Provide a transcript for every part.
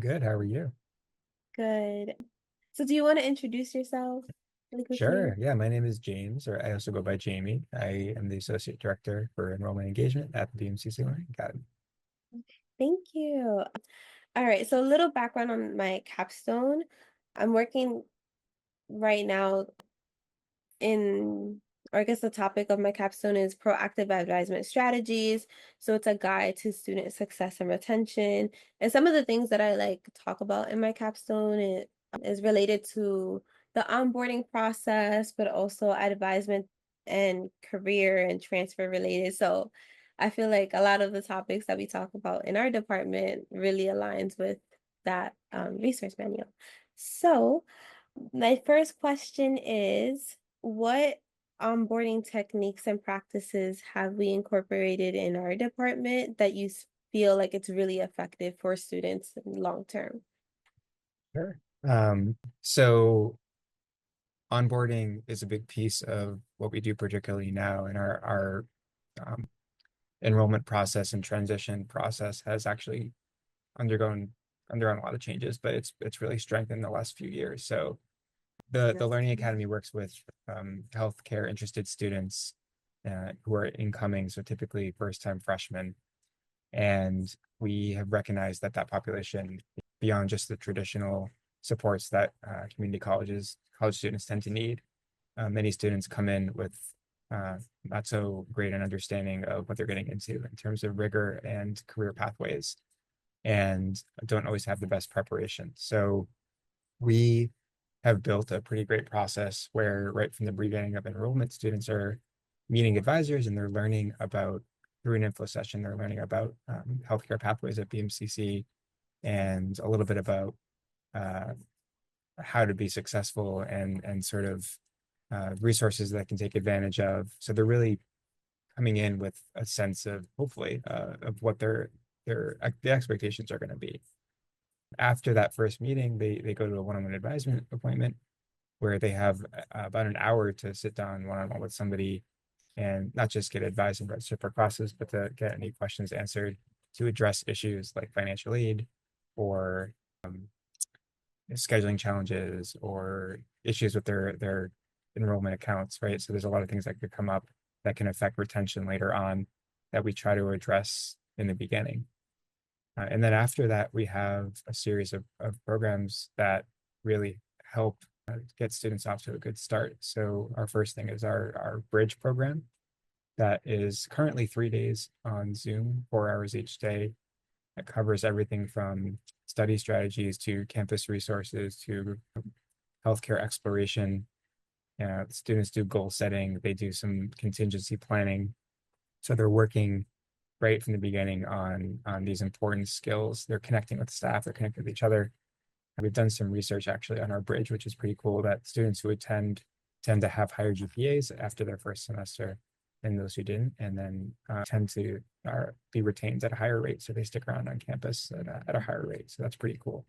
good. How are you? Good. So do you want to introduce yourself really Sure. quickly? Yeah, my name is James, or I also go by Jamie. I am the Associate Director for Enrollment Engagement at the BMCC Learning Academy. Thank you. All right, so a little background on my capstone. I'm working right now in, or I guess the topic of my capstone is proactive advisement strategies. So it's a guide to student success and retention. And some of the things that I like talk about in my capstone is related to the onboarding process, but also advisement and career and transfer related. So I feel like a lot of the topics that we talk about in our department really aligns with that resource manual. So my first question is, what onboarding techniques and practices have we incorporated in our department that you feel like it's really effective for students long term? Sure. So onboarding is a big piece of what we do, particularly now, and our enrollment process and transition process has actually undergone undergone a lot of changes, but it's really strengthened the last few years. So the Learning Academy works with healthcare interested students who are incoming, so typically first-time freshmen. And we have recognized that that population, beyond just the traditional supports that college students tend to need, many students come in with not so great an understanding of what they're getting into in terms of rigor and career pathways, and don't always have the best preparation. So we have built a pretty great process where right from the beginning of enrollment, students are meeting advisors and they're learning about, through an info session, they're learning about healthcare pathways at BMCC and a little bit about uh, how to be successful and sort of resources that can take advantage of. So they're really coming in with a sense of hopefully of what their the expectations are going to be. After that first meeting, they go to a one-on-one advisement appointment where they have about an hour to sit down one-on-one with somebody and not just get advice and register for classes, but to get any questions answered to address issues like financial aid or scheduling challenges or issues with their enrollment accounts, right? So there's a lot of things that could come up that can affect retention later on that we try to address in the beginning. And then after that, we have a series of programs that really help get students off to a good start. So our first thing is our bridge program that is currently 3 days on Zoom, 4 hours each day. It covers everything from study strategies to campus resources to healthcare exploration. Students do goal setting, they do some contingency planning. So they're working right from the beginning on these important skills. They're connecting with staff, they're connecting with each other. We've done some research actually on our bridge, which is pretty cool, that students who attend tend to have higher GPAs after their first semester than those who didn't, and then tend to be retained at a higher rate. So they stick around on campus at a higher rate. So that's pretty cool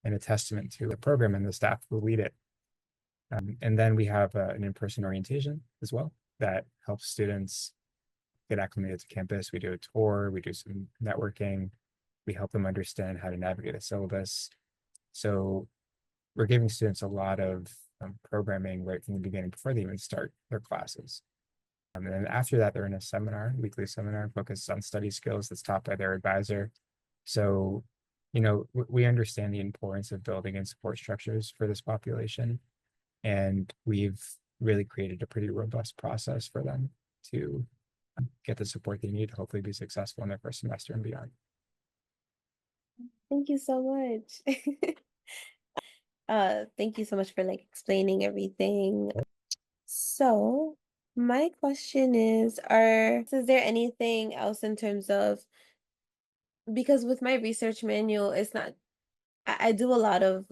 and a testament to the program and the staff who lead it. And then we have an in-person orientation as well that helps students get acclimated to campus. We do a tour, we do some networking, we help them understand how to navigate a syllabus. So we're giving students a lot of programming right from the beginning before they even start their classes. And then after that, they're in a seminar, weekly seminar focused on study skills that's taught by their advisor. So, we understand the importance of building in support structures for this population. And we've really created a pretty robust process for them to get the support they need to hopefully be successful in their first semester and beyond. Thank you so much. Thank you so much for like explaining everything. So, my question is there anything else in terms of, because with my research manual, it's not, I do a lot of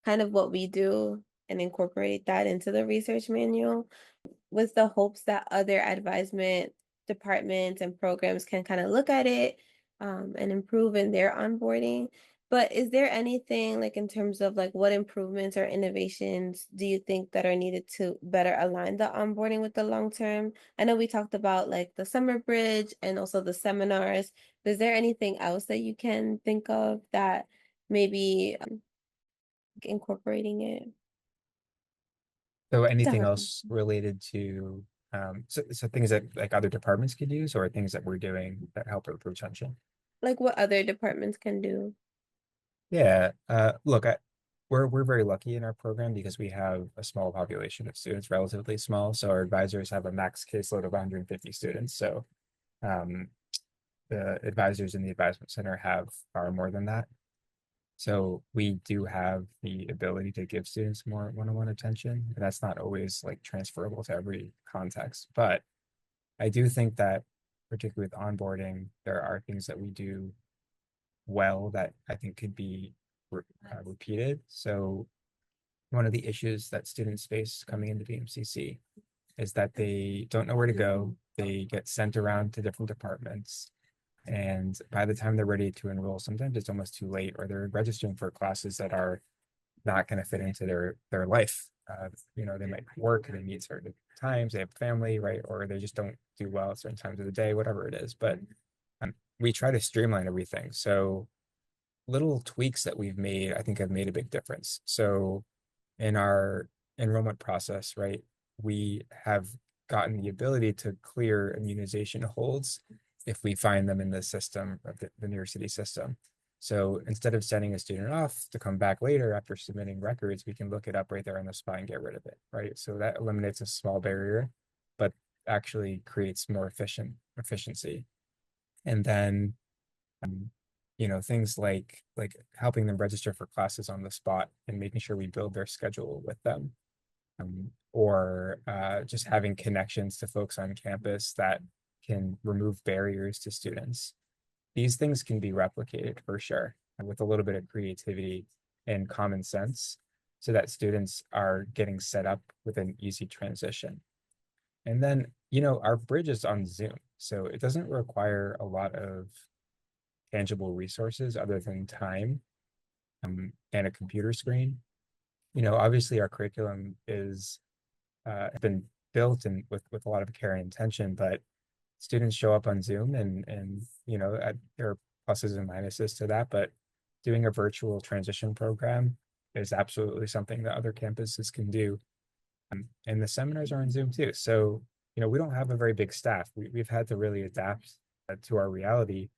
kind of what we do and incorporate that into the research manual with the hopes that other advisement departments and programs can kind of look at it and improve in their onboarding. But is there anything like in terms of like what improvements or innovations do you think that are needed to better align the onboarding with the long term? I know we talked about like the summer bridge and also the seminars, Is there anything else that you can think of that maybe incorporating it So to anything help? else related to so things that like other departments could use or things that we're doing that help with retention? Like what other departments can do? Yeah. Look, we're very lucky in our program because we have a small population of students, relatively small. So our advisors have a max caseload of 150 students. So um, the advisors in the advisement center have far more than that. So we do have the ability to give students more one-on-one attention. And that's not always like transferable to every context. But I do think that particularly with onboarding, there are things that we do well that I think could be repeated. So one of the issues that students face coming into BMCC is that they don't know where to go. They get sent around to different departments. And by the time they're ready to enroll, sometimes it's almost too late, or they're registering for classes that are not going to fit into their life. They might work, they meet certain times, they have family, right? Or they just don't do well at certain times of the day, whatever it is. But we try to streamline everything. So little tweaks that we've made, I think have made a big difference. So in our enrollment process, right, we have gotten the ability to clear immunization holds if we find them in the system of the New York City system. So instead of sending a student off to come back later after submitting records, we can look it up right there on the spot and get rid of it, right? So that eliminates a small barrier, but actually creates more efficiency. And then things like helping them register for classes on the spot and making sure we build their schedule with them, or just having connections to folks on campus that can remove barriers to students. These things can be replicated for sure with a little bit of creativity and common sense so that students are getting set up with an easy transition. And then, our bridge is on Zoom, so it doesn't require a lot of tangible resources other than time and a computer screen. Obviously our curriculum is been built and with a lot of care and intention, but students show up on Zoom and there are pluses and minuses to that, but doing a virtual transition program is absolutely something that other campuses can do. And the seminars are on Zoom too. So, we don't have a very big staff. We've had to really adapt to our reality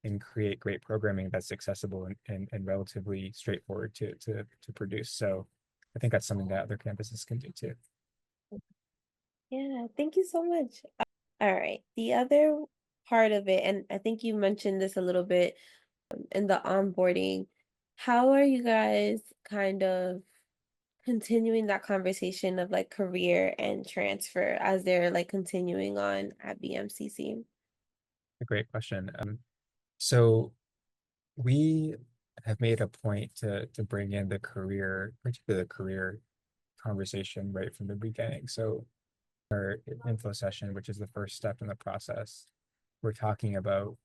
and create great programming that's accessible and relatively straightforward to produce. So I think that's something that other campuses can do too. Yeah, thank you so much. All right. The other part of it, and I think you mentioned this a little bit in the onboarding, how are you guys kind of continuing that conversation of like career and transfer as they're like continuing on at BMCC? A great question. So we have made a point to bring in the career, particularly the career conversation right from the beginning. So our info session, which is the first step in the process, we're talking about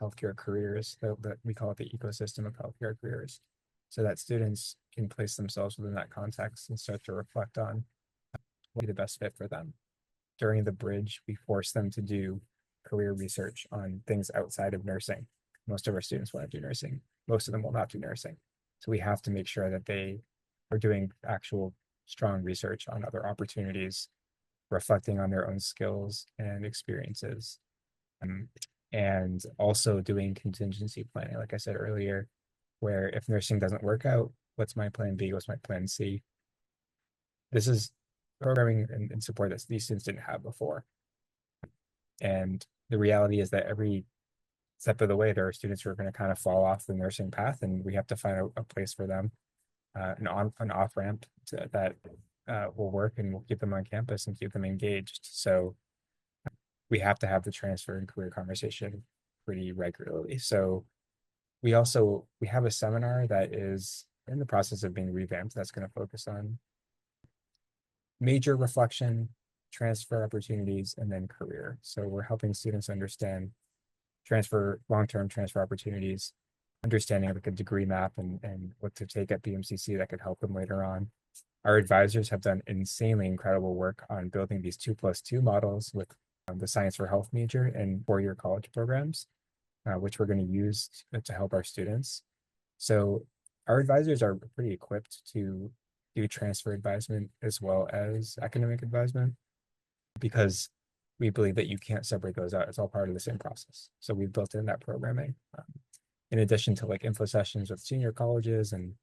healthcare careers, that we call it the ecosystem of healthcare careers, so that students can place themselves within that context and start to reflect on what would be the best fit for them. During the bridge, we force them to do career research on things outside of nursing. Most of our students want to do nursing. Most of them will not do nursing. So we have to make sure that they are doing actual strong research on other opportunities, reflecting on their own skills and experiences, um, and also doing contingency planning, like I said earlier, where if nursing doesn't work out, what's my plan B? What's my plan C? This is programming and support that these students didn't have before. And the reality is that every step of the way, there are students who are going to kind of fall off the nursing path, and we have to find a place for them, an off ramp that will work and will keep them on campus and keep them engaged. So we have to have the transfer and career conversation pretty regularly. So we have a seminar that is in the process of being revamped that's going to focus on major reflection, transfer opportunities, and then career. So we're helping students understand long-term transfer opportunities, understanding like a degree map and what to take at BMCC that could help them later on. Our advisors have done insanely incredible work on building these 2+2 models with the Science for Health major and four-year college programs. which we're going to use to help our students. So our advisors are pretty equipped to do transfer advisement as well as academic advisement because we believe that you can't separate those out. It's all part of the same process. So we've built in that programming in addition to like info sessions with senior colleges and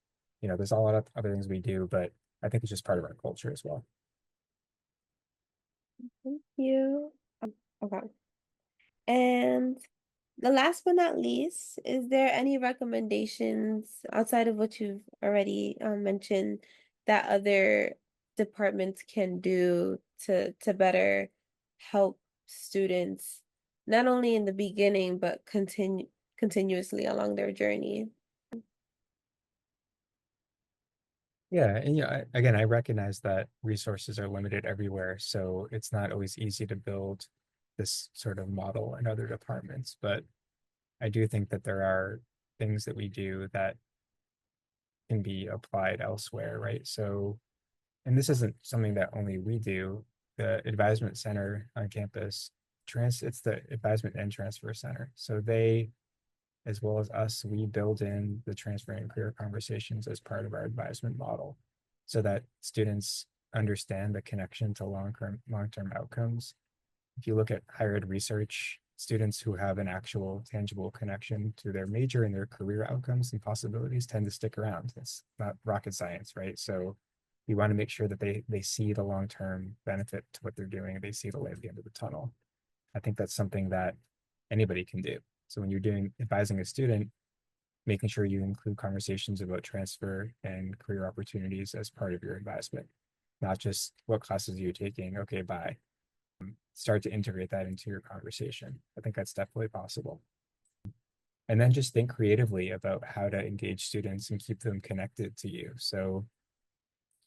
there's a lot of other things we do, but I think it's just part of our culture as well. Thank you. Okay. And the last but not least, is there any recommendations outside of what you've already mentioned that other departments can do to better help students, not only in the beginning, but continuously along their journey? Yeah, and again, I recognize that resources are limited everywhere, so it's not always easy to build this sort of model in other departments. But I do think that there are things that we do that can be applied elsewhere, right? So, and this isn't something that only we do. The advisement center on campus, it's the advisement and transfer center. So they, as well as us, we build in the transfer and career conversations as part of our advisement model so that students understand the connection to long-term outcomes. If you look at higher ed research, students who have an actual tangible connection to their major and their career outcomes and possibilities tend to stick around. It's not rocket science, right? So we want to make sure that they see the long-term benefit to what they're doing. They see the light at the end of the tunnel. I think that's something that anybody can do. So when you're doing advising a student, making sure you include conversations about transfer and career opportunities as part of your advisement, not just what classes you're taking. Okay, bye. Start to integrate that into your conversation. I think that's definitely possible. And then just think creatively about how to engage students and keep them connected to you. So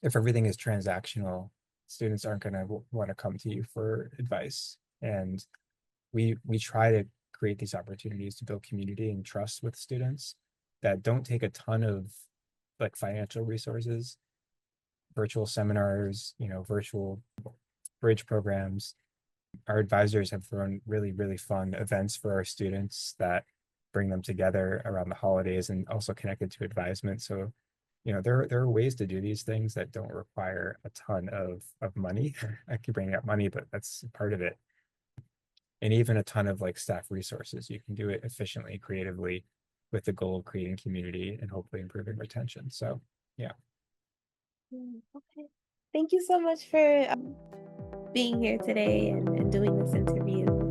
if everything is transactional, students aren't going to want to come to you for advice. And we try to create these opportunities to build community and trust with students that don't take a ton of like financial resources, virtual seminars, virtual bridge programs. Our advisors have thrown really, really fun events for our students that bring them together around the holidays and also connected to advisement. So, there are ways to do these things that don't require a ton of money. I keep bringing up money, but that's part of it. And even a ton of like staff resources. You can do it efficiently, creatively, with the goal of creating community and hopefully improving retention. So, yeah. Okay. Thank you so much for being here today and doing this interview.